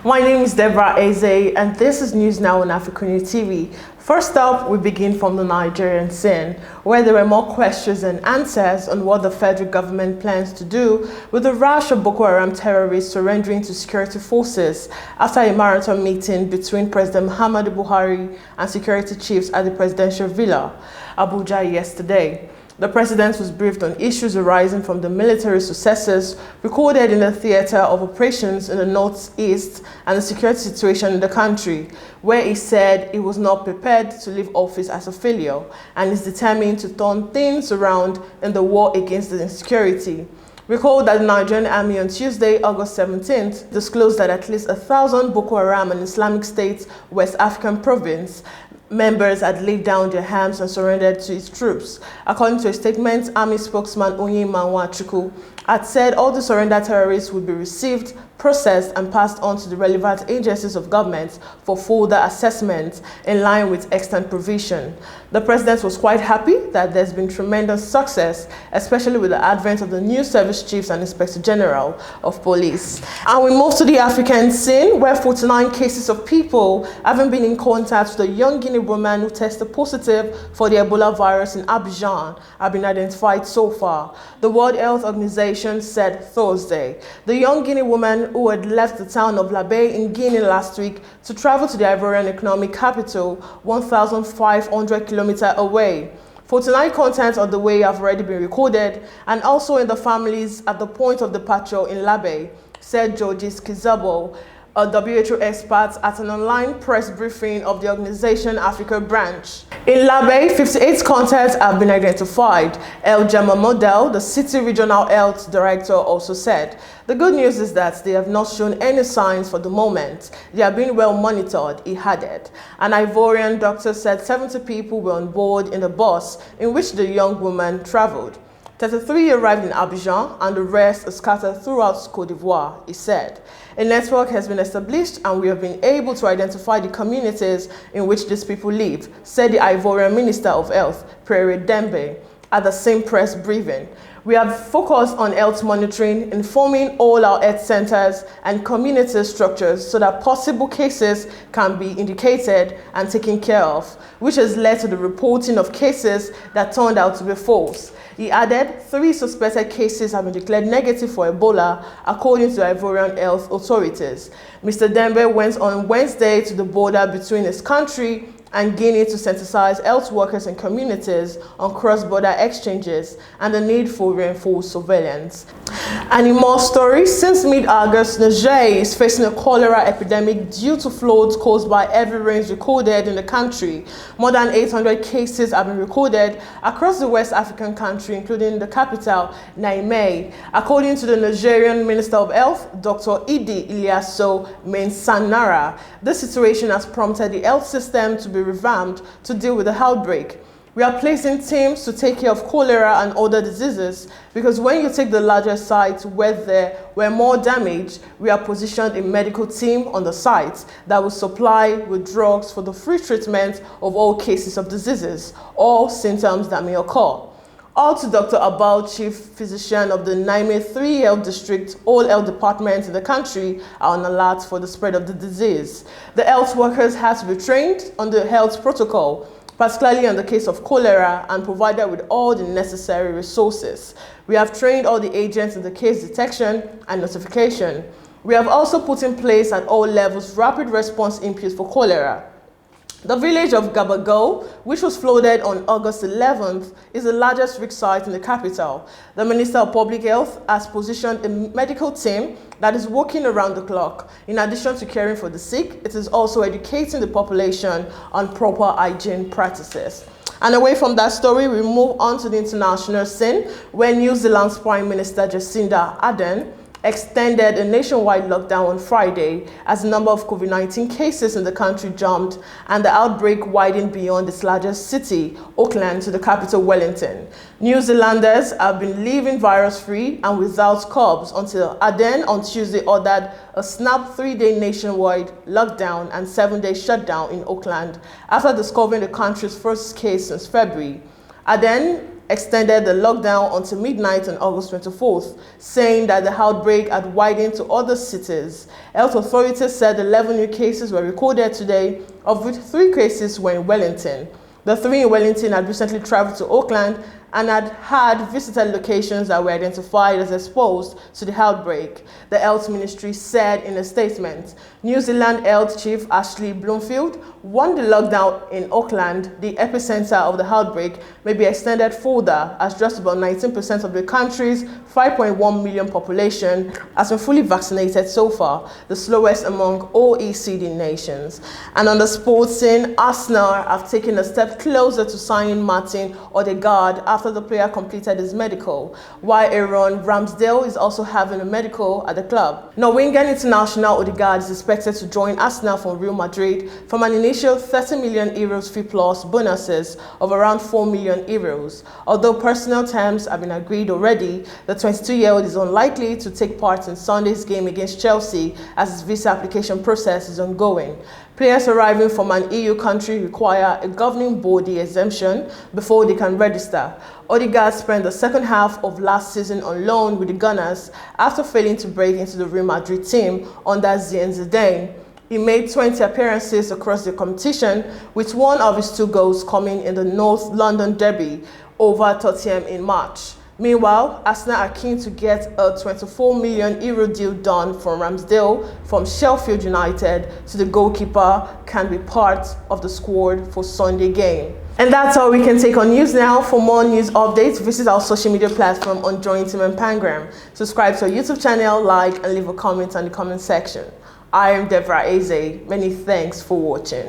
My name is Deborah Ezeh, and this is News Now on AFRICUNIA TV. First up, we begin from the Nigerian scene, where there were more questions and answers on what the federal government plans to do with the rash of Boko Haram terrorists surrendering to security forces after a marathon meeting between President Muhammadu Buhari and security chiefs at the presidential villa, Abuja, yesterday. The president was briefed on issues arising from the military successes recorded in the theater of operations in the northeast and the security situation in the country, where he said he was not prepared to leave office as a failure and is determined to turn things around in the war against the insecurity. Recall that the Nigerian army on Tuesday, August 17th, disclosed that at least 1,000 Boko Haram and Islamic State West African province members had laid down their arms and surrendered to its troops. According to a statement, Army spokesman Onyemanwa had said all the surrendered terrorists would be received, processed, and passed on to the relevant agencies of government for further assessment in line with extant provision. The president was quite happy that there's been tremendous success, especially with the advent of the new service chiefs and inspector general of police. And we move to the African scene, where 49 cases of people having been in contact with a young Guinea woman who tested positive for the Ebola virus in Abidjan have been identified so far. The World Health Organization said Thursday. The young Guinea woman, who had left the town of Labé in Guinea last week to travel to the Ivorian economic capital, 1,500 kilometers away. 49 contacts on the way have already been recorded, and also in the families at the point of departure in Labé, said Georges Kizabo, a WHO expert at an online press briefing of the organization Africa branch. In Labé, 58 contacts have been identified. El Jama Model, the city regional health director, also said. The good news is that they have not shown any signs for the moment. They are being well monitored, he added. An Ivorian doctor said 70 people were on board in the bus in which the young woman traveled. 33 arrived in Abidjan and the rest are scattered throughout Côte d'Ivoire, he said. A network has been established and we have been able to identify the communities in which these people live, said the Ivorian Minister of Health, Pierre Dembe, at the same press briefing. We have focused on health monitoring, informing all our health centers and community structures so that possible cases can be indicated and taken care of, which has led to the reporting of cases that turned out to be false. He added 3 suspected cases have been declared negative for Ebola, according to the Ivorian health authorities. Mr. Dembe went on Wednesday to the border between his country and Guinea to sensitize health workers and communities on cross-border exchanges and the need for reinforced surveillance. And in more stories, since mid-August, Niger is facing a cholera epidemic due to floods caused by heavy rains recorded in the country. More than 800 cases have been recorded across the West African country, including the capital, Niamey. According to the Nigerian Minister of Health, Dr. Idi Ilyaso Mensanara, this situation has prompted the health system to be revamped to deal with the outbreak. We are placing teams to take care of cholera and other diseases because when you take the larger sites where there were more damage, we have positioned a medical team on the site that will supply with drugs for the free treatment of all cases of diseases or symptoms that may occur. All to Dr. Abal, Chief Physician of the Niamey 3 Health District, all health departments in the country are on alert for the spread of the disease. The health workers have to be trained on the health protocol, particularly in the case of cholera, and provided with all the necessary resources. We have trained all the agents in the case detection and notification. We have also put in place at all levels rapid response inputs for cholera. The village of Gabago, which was flooded on August 11th, is the largest risk site in the capital. The Minister of Public Health has positioned a medical team that is working around the clock. In addition to caring for the sick, it is also educating the population on proper hygiene practices. And away from that story, we move on to the international scene, where New Zealand's Prime Minister Jacinda Ardern extended a nationwide lockdown on Friday as the number of COVID-19 cases in the country jumped and the outbreak widened beyond its largest city, Auckland, to the capital, Wellington. New Zealanders have been living virus-free and without curbs until Ardern on Tuesday ordered a snap 3-day nationwide lockdown and 7-day shutdown in Auckland after discovering the country's first case since February. Ardern extended the lockdown until midnight on August 24th, saying that the outbreak had widened to other cities. Health authorities said 11 new cases were recorded today, of which 3 cases were in Wellington. The 3 in Wellington had recently traveled to Auckland and had visited locations that were identified as exposed to the outbreak, the Health Ministry said in a statement. New Zealand Health Chief Ashley Bloomfield warned the lockdown in Auckland, the epicenter of the outbreak, may be extended further, as just about 19% of the country's 5.1 million population has been fully vaccinated so far, the slowest among OECD nations. And on the sports scene, Arsenal have taken a step closer to signing Martin Odegaard after the player completed his medical, while Ramsdale is also having a medical at the club. Norwegian international Odegaard is expected to join Arsenal from Real Madrid from an initial 30 million euros fee plus bonuses of around 4 million euros. Although personal terms have been agreed already, the 22-year-old is unlikely to take part in Sunday's game against Chelsea as his visa application process is ongoing. Players arriving from an EU country require a governing body exemption before they can register. Odegaard spent the second half of last season on loan with the Gunners after failing to break into the Real Madrid team under Zidane. He made 20 appearances across the competition, with one of his 2 goals coming in the North London derby over Tottenham in March. Meanwhile, Arsenal are keen to get a 24 million euro deal done from Ramsdale from Sheffield United, so the goalkeeper can be part of the squad for Sunday game. And that's all we can take on news now. For more news updates, visit our social media platform on Join Team and Pangram. Subscribe to our YouTube channel, like, and leave a comment on the comment section. I am Deborah Ezeh. Many thanks for watching.